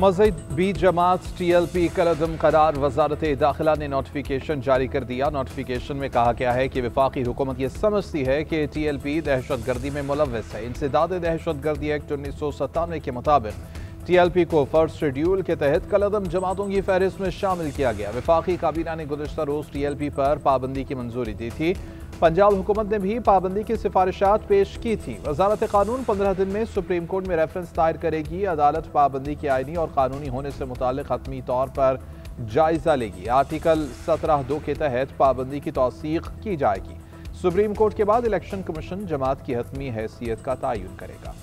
मज़हबी जमात TLP कलअदम करार वजारत दाखिला ने नोटिफिकेशन जारी कर दिया। नोटिफिकेशन में कहा गया है कि वफाकी हुकूमत ये समझती है कि TLP दहशत गर्दी में मुलव्वस है। इंसदाद दहशत गर्दी एक्ट 1997 के मुताबिक TLP को फर्स्ट शेड्यूल के तहत कलअदम जमातों की फहरिस्त में शामिल किया गया। वफाकी काबीना ने गुज़श्ता रोज़ TLP पर पाबंदी की मंजूरी दी थी। पंजाब हुकूमत ने भी पाबंदी की सिफारिशात पेश की थी। वजारत कानून 15 दिन में सुप्रीम कोर्ट में रेफरेंस दायर करेगी। अदालत पाबंदी के आईनी और कानूनी होने से मुतालिक हतमी तौर पर जायजा लेगी। आर्टिकल 17(2) के तहत पाबंदी की तौसीक की जाएगी। सुप्रीम कोर्ट के बाद इलेक्शन कमीशन जमात की हतमी हैसियत का तयन करेगा।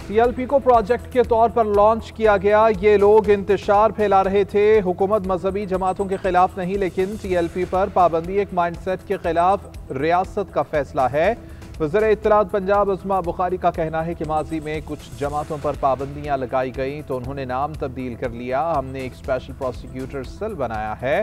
TLP को प्रोजेक्ट के तौर पर लॉन्च किया गया। ये लोग इंतशार फैला रहे थे। हुकूमत मजहबी जमातों के खिलाफ नहीं, लेकिन TLP पर पाबंदी एक माइंडसेट के खिलाफ रियासत का फैसला है। वज़ीर इत्तलात पंजाब उस्मा बुखारी का कहना है कि माजी में कुछ जमातों पर पाबंदियां लगाई गई तो उन्होंने नाम तब्दील कर लिया। हमने एक स्पेशल प्रोसिक्यूटर सेल बनाया है।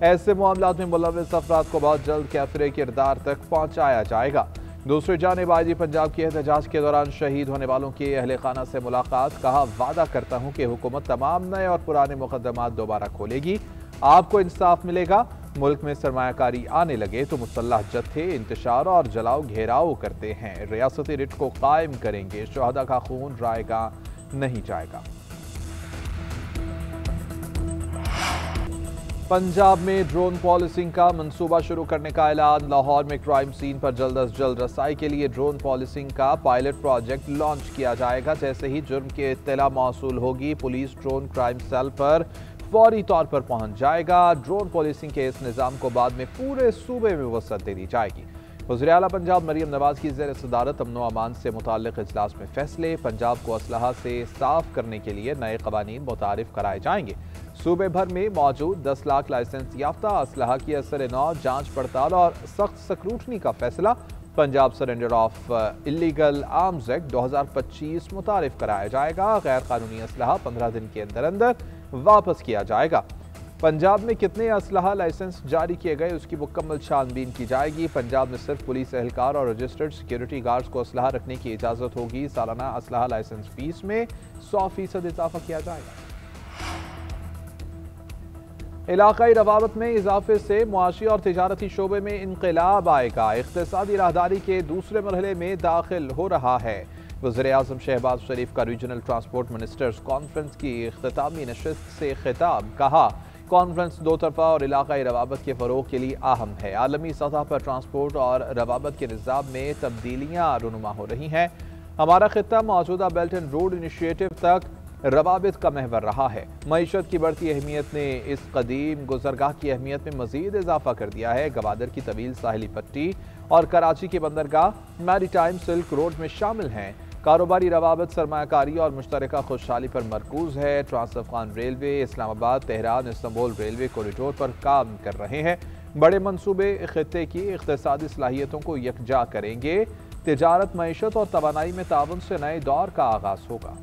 ऐसे मामलात में मुलव्वस अफराद को बहुत जल्द कैफरे किरदार तक पहुंचाया जाएगा। दूसरी जानिब IG पंजाब के एहतजाज के दौरान शहीद होने वालों के अहले खाना से मुलाकात। कहा, वादा करता हूं कि हुकूमत तमाम नए और पुराने मुकदमात दोबारा खोलेगी। आपको इंसाफ मिलेगा। मुल्क में सरमायाकारी आने लगे तो मुसल्लह जत्थे इंतशार और जलाओ घेराव करते हैं। रियासती रिट को कायम करेंगे। शहदा का खून रायगा नहीं जाएगा। पंजाब में ड्रोन पॉलिसिंग का मंसूबा शुरू करने का ऐलान। लाहौर में क्राइम सीन पर जल्द अज जल्द रसाई के लिए ड्रोन पॉलिसिंग का पायलट प्रोजेक्ट लॉन्च किया जाएगा। जैसे ही जुर्म की इत्तला मौसूल होगी, पुलिस ड्रोन क्राइम सेल पर फौरी तौर पर पहुंच जाएगा। ड्रोन पॉलिसिंग के इस निज़ाम को बाद में पूरे सूबे में वसअत दे दी जाएगी। वज़ीर आला पंजाब मरियम नवाज की ज़ेर सदारत अमन व अमान से मुताल्लिक़ इजलास में फैसले। पंजाब को असलहा से साफ करने के लिए नए कवानीन मुतारिफ कराए जाएंगे। सूबे भर में मौजूद 10 लाख लाइसेंस याफ्ता असलहा की असर नौ जांच पड़ताल और सख्त स्क्रूटनी का फैसला। Punjab surrender of illegal arms act 2025 मुतारिफ कराया जाएगा। गैर कानूनी असलहा 15 दिन के अंदर अंदर वापस किया जाएगा। पंजाब में कितने असलहा लाइसेंस जारी किए गए, उसकी मुकम्मल छानबीन की जाएगी। पंजाब में सिर्फ पुलिस एहलकार और रजिस्टर्ड सिक्योरिटी गार्ड्स को असलहा रखने की इजाज़त होगी। सालाना असलहा लाइसेंस फीस में 100% इजाफा किया जाएगा। इलाकाई रवाबत में इजाफे से मुआशी और तिजारती शोबे में इनकलाब आएगा। इक़्तिसादी राहदारी के दूसरे मरहले में दाखिल हो रहा है। वज़ीर आज़म शहबाज शरीफ का रीजनल ट्रांसपोर्ट मिनिस्टर्स कॉन्फ्रेंस की इख्तितामी नशिस्त से खिताब। कहा, कॉन्फ्रेंस दो तरफा और इलाकाई रवाबत के फ़रोग़ के लिए अहम है। आलमी सतह पर ट्रांसपोर्ट और रवाबत के निज़ाम में तब्दीलियाँ रूनुमा हो रही हैं। हमारा खित्ता मौजूदा बेल्ट एंड रोड इनिशिएटिव तक रवाबित का महवर रहा है। मईशत की बढ़ती अहमियत ने इस कदीम गुजरगाह की अहमियत में मजीद इजाफा कर दिया है। गवादर की तवील साहिली पट्टी और कराची की बंदरगाह मैरीटाइम सिल्क रोड में शामिल हैं। कारोबारी रवाबत सरमायाकारी और मुश्तरका खुशहाली पर मरकूज है। Trans Afghan railway Islamabad Tehran Istanbul railway corridor पर काम कर रहे हैं। बड़े मंसूबे खित्ते की इक़्तिसादी सलाहियतों को यकजा करेंगे। तिजारत, मईशत और तवानाई में ताउन से नए दौर का आगाज होगा।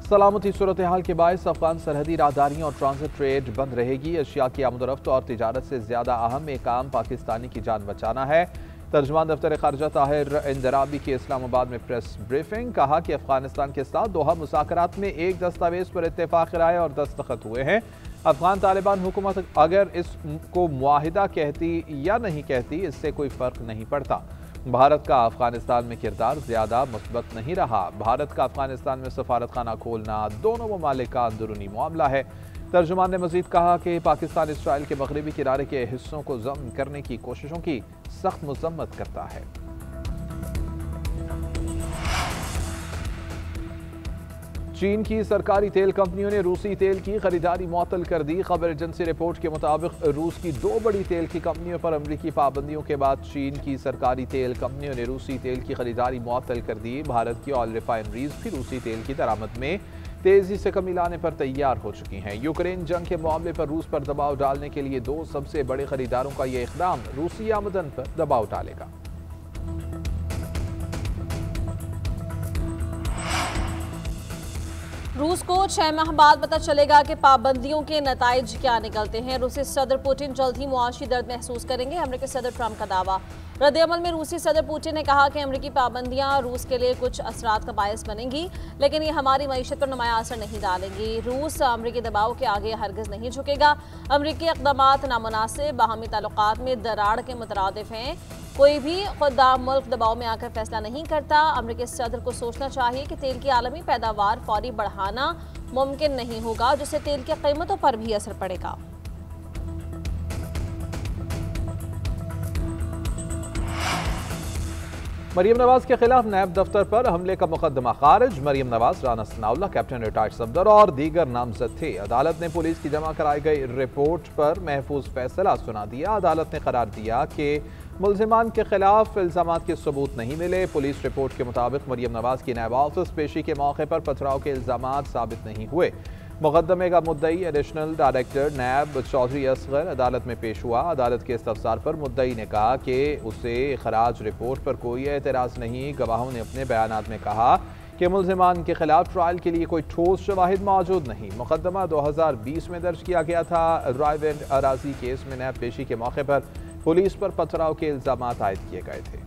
सलामती सूरत हाल के बायस अफगान सरहदी राहदारियों और ट्रांजिट ट्रेड बंद रहेगी। अशिया की आमदोरफ्त और तिजारत से ज्यादा अहम एक काम पाकिस्तानी की जान बचाना है। तर्जमान दफ्तर खारजा ताहिर इंदराबी की इस्लामाबाद में प्रेस ब्रीफिंग। कहा कि अफगानिस्तान के साथ दोहा मुज़ाकरात में एक दस्तावेज पर इत्तेफाक राय और दस्तखत हुए हैं। अफगान तालिबान हुकूमत अगर इसको मुआहिदा कहती या नहीं कहती, इससे कोई फर्क नहीं पड़ता। भारत का अफगानिस्तान में किरदार ज्यादा मुस्बत नहीं रहा। भारत का अफगानिस्तान में सफारत खाना खोलना दोनों ममालिक का अंदरूनी मामला है। तर्जुमान ने मजीद कहा कि पाकिस्तान इसराइल के मगरबी किनारे के हिस्सों को ज़ब्त करने की कोशिशों की सख्त मजम्मत करता है। चीन की सरकारी तेल कंपनियों ने रूसी तेल की खरीदारी मुअत्तल कर दी। खबर एजेंसी रिपोर्ट के मुताबिक रूस की 2 बड़ी तेल की कंपनियों पर अमरीकी पाबंदियों के बाद चीन की सरकारी तेल कंपनियों ने रूसी तेल की खरीदारी मुअत्तल कर दी। भारत की ऑयल रिफाइनरीज भी रूसी तेल की दरामद में तेजी से कमी लाने पर तैयार हो चुकी हैं। यूक्रेन जंग के मामले पर रूस पर दबाव डालने के लिए 2 सबसे बड़े खरीदारों का यह इक़दाम रूसी आमदन पर दबाव डालेगा। रूस को 6 माह बाद पता चलेगा कि पाबंदियों के नताइज क्या निकलते हैं। रूसी सदर पुतिन जल्द ही मुआशी दर्द महसूस करेंगे, अमेरिकी सदर ट्रंप का दावा। रद्द-ए-अमल में रूसी सदर पुतिन ने कहा कि अमेरिकी पाबंदियां रूस के लिए कुछ असरात का बायस बनेंगी, लेकिन ये हमारी मईशत पर नुमाया असर नहीं डालेंगी। रूस अमेरिकी दबाव के आगे हरगिज नहीं झुकेगा। अमेरिकी इक़दामात नामुनासिब, बाहमी ताल्लुकात में दरार के मुतरादिफ हैं। कोई भी खुदा मुल्क दबाव में आकर फैसला नहीं करता। अमेरिकी सदर को सोचना चाहिए कि तेल की आलमी पैदावार फौरी बढ़ाना मुमकिन नहीं होगा, जिससे तेल की कीमतों पर भी असर पड़ेगा। मरियम नवाज के खिलाफ नैब दफ्तर पर हमले का मुकदमा खारिज। मरियम नवाज, राना सनाउल्लाह, कैप्टन रिटायर्ड सफदर और दीगर नामजद थे। अदालत ने पुलिस की जमा कराई गई रिपोर्ट पर महफूज फैसला सुना दिया। अदालत ने करार दिया कि मुल्जिमान के खिलाफ इल्जामात के सबूत नहीं मिले। पुलिस रिपोर्ट के मुताबिक मरियम नवाज की नैब ऑफिस पेशी के मौके पर पथराव के इल्जामात साबित नहीं हुए। मुकदमे का मुद्दई एडिशनल डायरेक्टर नैब चौधरी असगर अदालत में पेश हुआ। अदालत के इस्तफसार पर मुद्दई ने कहा कि उसे खराज रिपोर्ट पर कोई एतराज़ नहीं। गवाहों ने अपने बयानात में कहा कि मुल्जिमान के खिलाफ ट्रायल के लिए कोई ठोस शवाहिद मौजूद नहीं। मुकदमा 2020 में दर्ज किया गया था। ड्राइव एंड अराजी केस में नैब पेशी के मौके पर पुलिस पर पथराव के इल्जामात आयद किए गए थे।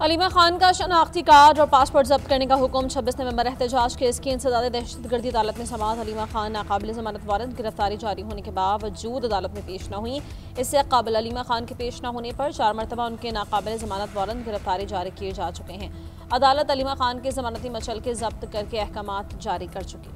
अलीमा खान का शनाख्ती कार्ड और पासपोर्ट जब्त करने का हुक्म। 26 नवंबर एहतजाज केस की इंसदाद दहशतगर्दी अदालत में समाअत। अलीमा खान नाकाबिल जमानत वारंट गिरफ्तारी जारी होने के बावजूद अदालत में पेश न हुई। इससे काबिल अलीमा खान के पेश न होने पर 4 मरतबा उनके नाकाबिल जमानत वारंट गिरफ्तारी जारी किए जा चुके हैं। अदालत अलीमा खान के जमानती मचल के जब्त करके अहकामात जारी कर चुकी।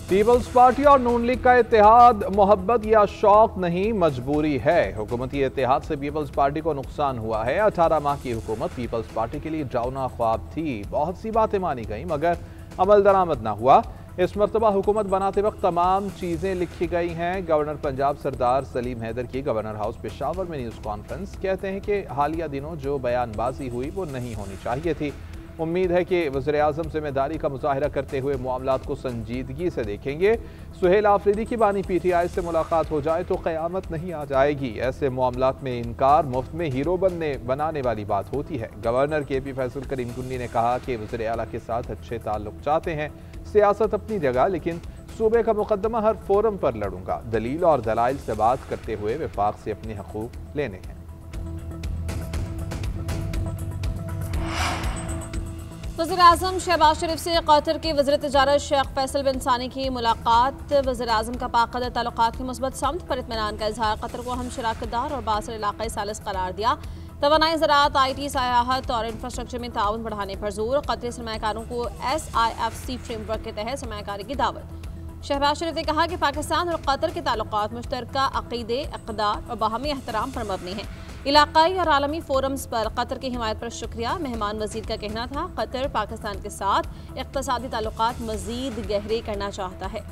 पीपल्स पार्टी और नून लीग का इत्तेहाद मोहब्बत या शौक नहीं, मजबूरी है। हुकूमती इत्तेहाद से पीपल्स पार्टी को नुकसान हुआ है। 18 माह की हुकूमत पीपल्स पार्टी के लिए डरावना ख्वाब थी। बहुत सी बातें मानी गई मगर अमल दरामद ना हुआ। इस मरतबा हुकूमत बनाते वक्त तमाम चीज़ें लिखी गई हैं। गवर्नर पंजाब सरदार सलीम हैदर की गवर्नर हाउस पेशावर में न्यूज़ कॉन्फ्रेंस। कहते हैं कि हालिया दिनों जो बयानबाजी हुई वो नहीं होनी चाहिए थी। उम्मीद है कि वज़ीर-ए-आज़म जिम्मेदारी का मुजाहिरा करते हुए मामलात को संजीदगी से देखेंगे। सुहेल आफरीदी की बानी PTI से मुलाकात हो जाए तो क़यामत नहीं आ जाएगी। ऐसे मामलात में इनकार मुफ्त में हीरो बनाने वाली बात होती है। गवर्नर KP फैसल करीम कुन्नी ने कहा कि वज़ीर आला के साथ अच्छे ताल्लुक चाहते हैं। सियासत अपनी जगह, लेकिन सूबे का मुकदमा हर फोरम पर लड़ूंगा। दलील और दलाइल से बात करते हुए वफाक से अपने हकूक लेने हैं। वज़ीर-ए-आज़म शहबाज शरीफ से कतर के वज़ीर तिजारत शेख फैसल बिन सानी की मुलाकात। वज़ीर-ए-आज़म का बाकायदा ताल्लुकात की मुस्बत समत पर इत्मीनान का इजहार। कतर को हम शराकतदार और बासर इलाक़ाई सालिस करार दिया। तवानाई, ज़राअत, IT, सयाहत और इंफ्रास्ट्रक्चर में ताउन बढ़ाने पर जोर। कतरी सरमायाकारों को SIFC फ्रेमवर्क के तहत सरमायाकारी की दावत। शहबाज शरीफ ने कहा कि पाकिस्तान और कतर के ताल्लुकात मुश्तरका अक़ीदे, इक़्तिदार और बाहमी एहतराम पर मबनी हैं। इलाकाई और आलमी फोरम्स पर कतर की हिमायत पर शुक्रिया। मेहमान वज़ीर का कहना था कतर पाकिस्तान के साथ इक़्तिसादी ताल्लुकात मज़ीद गहरे करना चाहता है।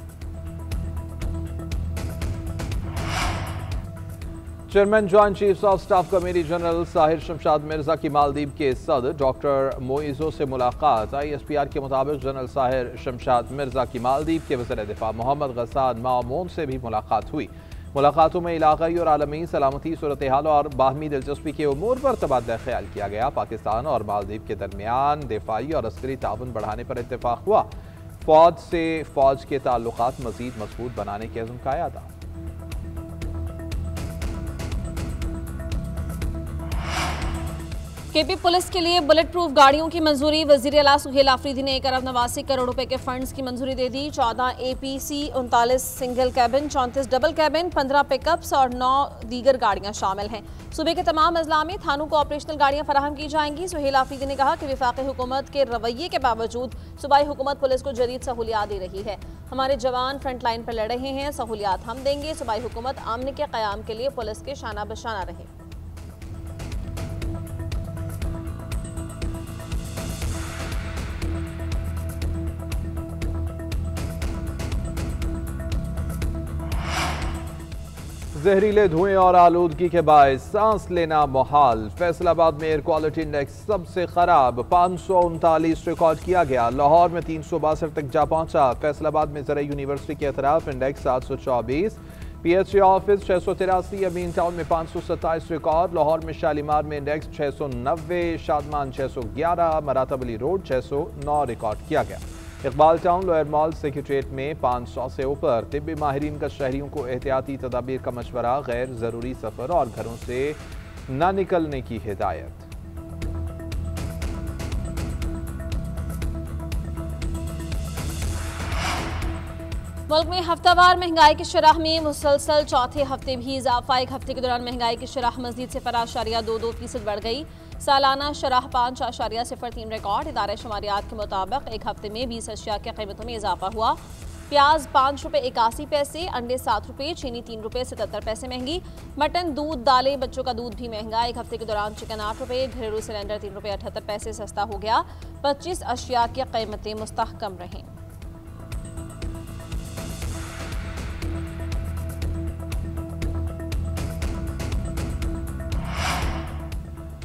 Chairman joint chiefs of staff committee general Sahir Shamshad Mirza की मालदीव के सदर डॉक्टर मोइज़ो से मुलाकात। ISPR के मुताबिक जनरल साहिर शमशाद मिर्जा की मालदीव के वज़ीर दिफा मोहम्मद गस्सान मामून से भी मुलाकात हुई। मुलाकातों में इलाकाई और आलमी सलामती सूरत हाल और बाहमी दिलचस्पी के उमूर पर तबादला ख्याल किया गया। पाकिस्तान और मालदीव के दरमियान दिफाई और अस्करी ताउन बढ़ाने पर इत्तेफाक हुआ। फौज से फौज के ताल्लुकात मज़ीद मजबूत बनाने के अज़्म का अदा। KP पुलिस के लिए बुलेट प्रूफ गाड़ियों की मंजूरी। वज़ीर आला सुहेल आफरीदी ने 1 अरब 89 करोड़ रुपए के फंड्स की मंजूरी दे दी। 14 APC, 39 single cabin, 34 double cabin, 15 pickups और 9 दीगर गाड़ियां शामिल हैं। सूबे के तमाम अजला में थानों को ऑपरेशनल गाड़ियां फराहम की जाएंगी। सुहेल आफरीदी ने कहा कि वफाकी हुकूमत के रवैये के बावजूद सूबाई हुकूमत पुलिस को जदीद सहूलियात दे रही है। हमारे जवान फ्रंट लाइन पर लड़ रहे हैं, सहूलियात हम देंगे। सूबाई हुकूमत अमन के क़याम के लिए पुलिस के शाना बशाना रहे। जहरीले धुएं और आलूदगी के बायस सांस लेना मुहाल। फैसलाबाद में एयर क्वालिटी इंडेक्स सबसे खराब 539 रिकॉर्ड किया गया। लाहौर में 362 तक जा पहुंचा। फैसलाबाद में ज़रा यूनिवर्सिटी के अतराफ index 724, PHA office 683, Amin Town में 527 रिकॉर्ड, लाहौर में शालीमार में index 690, Shadman 611, Maratab Ali Road 609 record किया गया। Iqbal Town, Lower Mall, Secretariat में 500 से ऊपर। तिब्बी माहिरीन का शहरियों को एहतियाती तदाबीर का मशवरा, गैर ज़रूरी सफ़र और घरों से न निकलने की हिदायत। मुल्क में हफ्तावार महंगाई की शरह में मुसलसल चौथे हफ्ते भी इजाफा। एक हफ्ते के दौरान महंगाई की शरह मजीद 0.22% बढ़ गई। सालाना शरह 5.03 रिकॉर्ड। इदारे शुमारियात के मुताबिक एक हफ्ते में 20 अशिया की कीमतों में इजाफा हुआ। प्याज 5 रुपये 81 पैसे, अंडे 7 रुपये, चीनी 3 रुपये 77 पैसे महंगी, मटन, दूध, दालें, बच्चों का दूध भी महंगा। एक हफ्ते के दौरान चिकन 8 रुपये, घरेलू सिलेंडर 3 रुपये 78 पैसे सस्ता हो गया। 25 अशिया की कीमतें मुस्तहकम रहीं।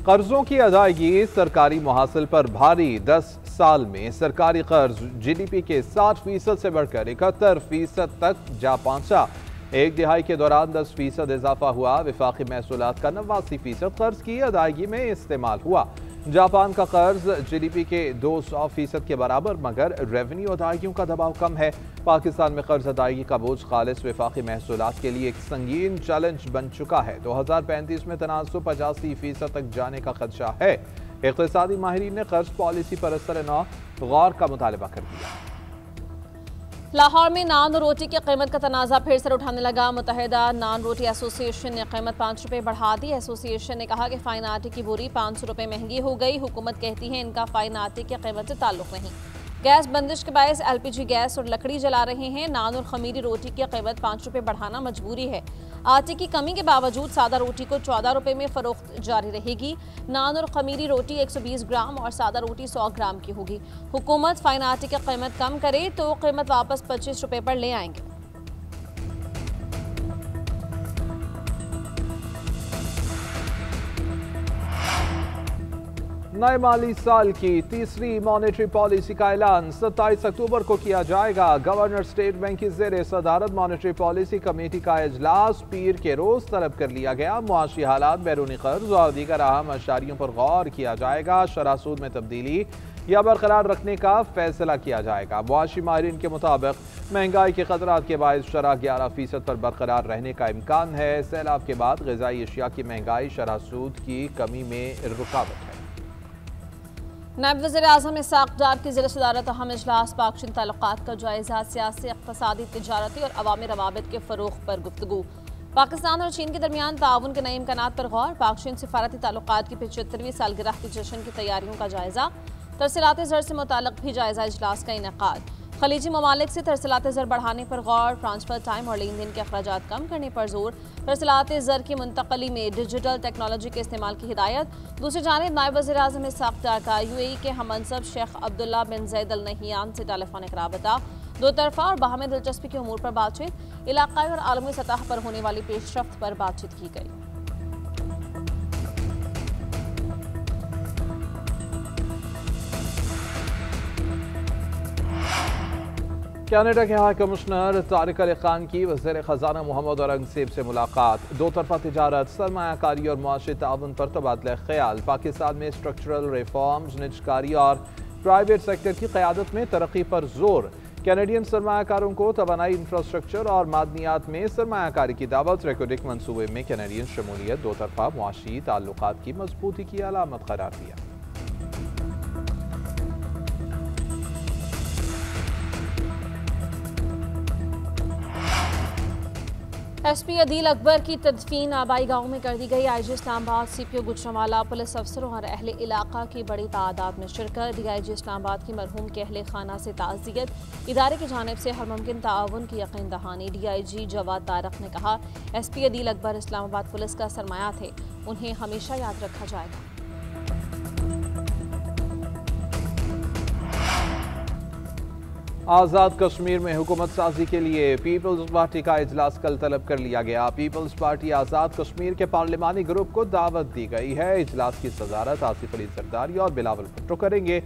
कर्जों की अदायगी सरकारी मुहासिल पर भारी। 10 साल में सरकारी कर्ज GDP के 60% से बढ़कर 71% तक जा पहुंचा। एक दिहाई के दौरान 10% इजाफा हुआ। विफाकी महसूलात का 89% कर्ज की अदायगी में इस्तेमाल हुआ। जापान का कर्ज GDP के 200% के बराबर, मगर रेवेन्यू अदायगियों का दबाव कम है। पाकिस्तान में कर्ज अदायगी का बोझ खालिस विफाकी महसूलात के लिए एक संगीन चैलेंज बन चुका है। 2035 में तनासुब 85% तक जाने का खदशा है। इक़्तिसादी माहिरीन ने कर्ज पॉलिसी पर असर नौ गौर का मुतालबा कर दिया। लाहौर में नान और रोटी की कीमत का तनाज़ा फिर सर उठाने लगा। मुत्तहिदा नान रोटी एसोसिएशन ने कीमत 5 रुपये बढ़ा दी। एसोसिएशन ने कहा कि फाइन आटे की बोरी 500 रुपये महंगी हो गई। हुकूमत कहती है इनका फाइन आटे की कीमत से ताल्लुक नहीं। गैस बंदिश के बायस LPG गैस और लकड़ी जला रहे हैं। नान और खमीरी रोटी की कीमत 5 रुपये बढ़ाना मजबूरी है। आटे की कमी के बावजूद सादा रोटी को 14 रुपये में फरोख्त जारी रहेगी। नान और खमीरी रोटी 120 ग्राम और सादा रोटी 100 ग्राम की होगी। हुकूमत फाइन आटे की कीमत कम करे तो कीमत वापस 25 रुपये पर ले आएंगे। नए माली साल की तीसरी मॉनेटरी पॉलिसी का ऐलान 27 अक्टूबर को किया जाएगा। गवर्नर स्टेट बैंक की ज़ेर सदारत मॉनेटरी पॉलिसी कमेटी का इजलास पीर के रोज तलब कर लिया गया। मुआशी हालात, बैरूनी कर्ज और दीगर अहम अशारियों पर गौर किया जाएगा। शरह सूद में तब्दीली या बरकरार रखने का फैसला किया जाएगा। मुआशी माहिरीन के मुताबिक महंगाई के खतरात के बायस शरह 11% पर बरकरार रहने का इम्कान है। सैलाब के बाद ग़िज़ाई अशिया की महंगाई शरह सूद की कमी में रुकावट है। नायब वज़ीर आज़म इसाक़ डार की ज़िला सदारत अहम इजलास पाक चीन ताल्लुकात का जायज़ा, सियासी, इक़्तिसादी, तिजारती और अवामी रवाबित के फ़रोग़ पर गुफ्तगू। पाकिस्तान और चीन के दरमियान ताउन के नए इम्कानात पर गौर। पाक चीन सिफारती ताल्लुकात की 75वीं सालगिरह के जश्न की तैयारियों का जायज़ा। तरसीलात ज़र से मुताल्लिक़ भी जायज़ा इजलास का इनेकाद। खलीजी ममालिक से तरसीलात ज़र बढ़ाने पर गौर। ट्रांसफ़र टाइम और लेन देन के अखराजात कम करने पर जोर। तरसीलात ज़र की मुंतकली में डिजिटल टेक्नोलॉजी के इस्तेमाल की हिदायत। दूसरी जानिब नायब वज़ीर आज़म इसाक़ डार का UAE के हममंसब शेख अब्दुल्ला बिन ज़ैद अल नहियान से टेलीफोनिक राबता। दो तरफ़ा और बाहमी दिलचस्पी के उमूर पर बातचीत। इलाक़ाई और आलमी सतह पर होने वाली पेशरफ्त पर बातचीत की गई। कनाडा के हाई कमिश्नर तारिक अली खान की वज़ीर ख़जाना मोहम्मद औरंगज़ेब से मुलाकात। दो तरफ़ा तिजारत, सरमायाकारी और मुआशी ताउन पर तबादला ख्याल। पाकिस्तान में स्ट्रक्चरल रिफॉर्म्स, निजकारी और प्राइवेट सेक्टर की क़यादत में तरक्की पर जोर। कैनेडियन सरमायाकारों को तवानाई, इंफ्रास्ट्रक्चर और मादनियात में सरमायाकारी की दावत। रेकोडिक मनसूबे में कैनेडियन शमूलियत दो तरफ़ा मुआशी ताल्लुकात की मजबूती की अलामत करार दिया। SP अदील अकबर की तदफीन आबाई गांव में कर दी गई। IG Islamabad, CPO Gujranwala, police अफसरों और अहले इलाका की बड़ी तादाद में शिरकत। DIG इस्लामाबाद की मरहूम के अहले खाना से ताज़ियत। इदारे की जानिब से हर मुमकिन ताउन की यकीन दहानी। DIG जवाद तारक ने कहा, SP अदील अकबर इस्लामाबाद पुलिस का सरमाया थे, उन्हें हमेशा याद रखा जाएगा। आज़ाद कश्मीर में हुकूमत साजी के लिए पीपल्स पार्टी का इजलास कल तलब कर लिया गया। पीपल्स पार्टी आज़ाद कश्मीर के पार्लिमानी ग्रुप को दावत दी गई है। इजलास की सदारत आसिफ अली जरदारी और बिलावल भुट्टो करेंगे।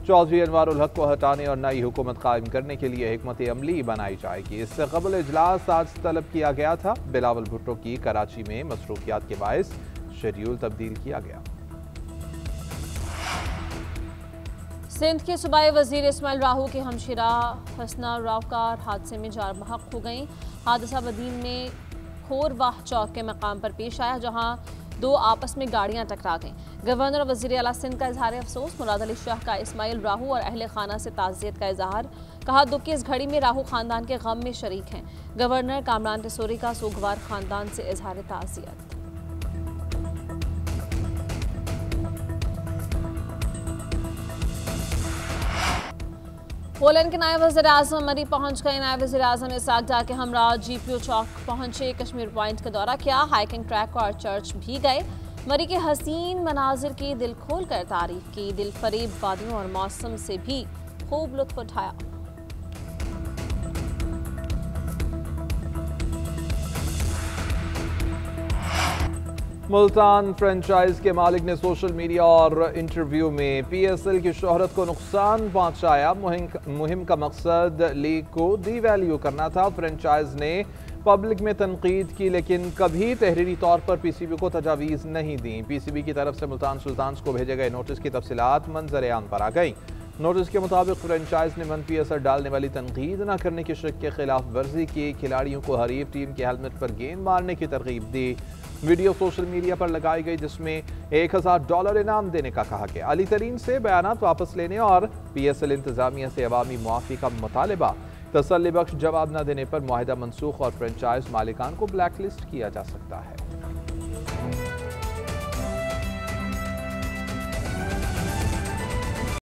चौधरी अनवारुल हक को हटाने और नई हुकूमत कायम करने के लिए हिकमत अमली बनाई जाएगी। इससे कबल इजलास आज तलब किया गया था। बिलावल भुट्टो की कराची में मसरूफियात के बायस शेड्यूल तब्दील किया गया। सिंध के सूबाई वजीर इस्माइल राहू की हमशिरा हसना रावकार हादसे में जान बहक हो गई। हादसा बदीन में खोरवाह चौक के मकाम पर पेश आया, जहां दो आपस में गाड़ियां टकरा गईं। गवर्नर और वजीर आला सिंध का इजहार अफसोस। मुराद अली शाह का इस्माइल राहू और अहले खाना से ताज़ियत का इजहार। कहा, दुख की इस घड़ी में राहू खानदान के गम में शरीक हैं। गवर्नर कामरान टिसोरी का सोगवार खानदान से इजहार ताज़ियत। पोलैंड के नायब वज़ीर आज़म मरी पहुंच गए। नायब वज़ीर आज़म इसाक डार के हमरा GPO चौक पहुंचे। कश्मीर पॉइंट का दौरा किया। हाइकिंग ट्रैक और चर्च भी गए। मरी के हसीन मनाजिर की दिल खोल कर तारीफ की। दिल फरीब वादियों और मौसम से भी खूब लुत्फ उठाया। मुल्तान फ्रेंचाइज के मालिक ने सोशल मीडिया और इंटरव्यू में PSL की शोहरत को नुकसान पहुंचाया। मुहिम का मकसद लीग को डीवैल्यू करना था। फ्रेंचाइज ने पब्लिक में तनकीद की, लेकिन कभी तहरीरी तौर पर PCB को तजावीज़ नहीं दी। PCB की तरफ से मुल्तान सुल्तान्स को भेजे गए नोटिस की तफसीलात मंजर आम पर आ गई। नोटिस के मुताबिक फ्रेंचाइज ने मनफी असर डालने वाली तनकीद न करने की शर्त के खिलाफ वर्जी की। खिलाड़ियों को हरीफ टीम के हेलमेट पर गेंद मारने की तरगीब दी। वीडियो सोशल मीडिया पर लगाई गई, जिसमें $1000 इनाम देने का कहा गया। अली तरीन से बयानात वापस लेने और PSL इंतजामिया से अवामी मुआफ़ी का मुतालबा। तसल्ली बख्श जवाब न देने पर मुआहिदा मनसूख और फ्रेंचाइज मालिकान को ब्लैक लिस्ट किया जा सकता है।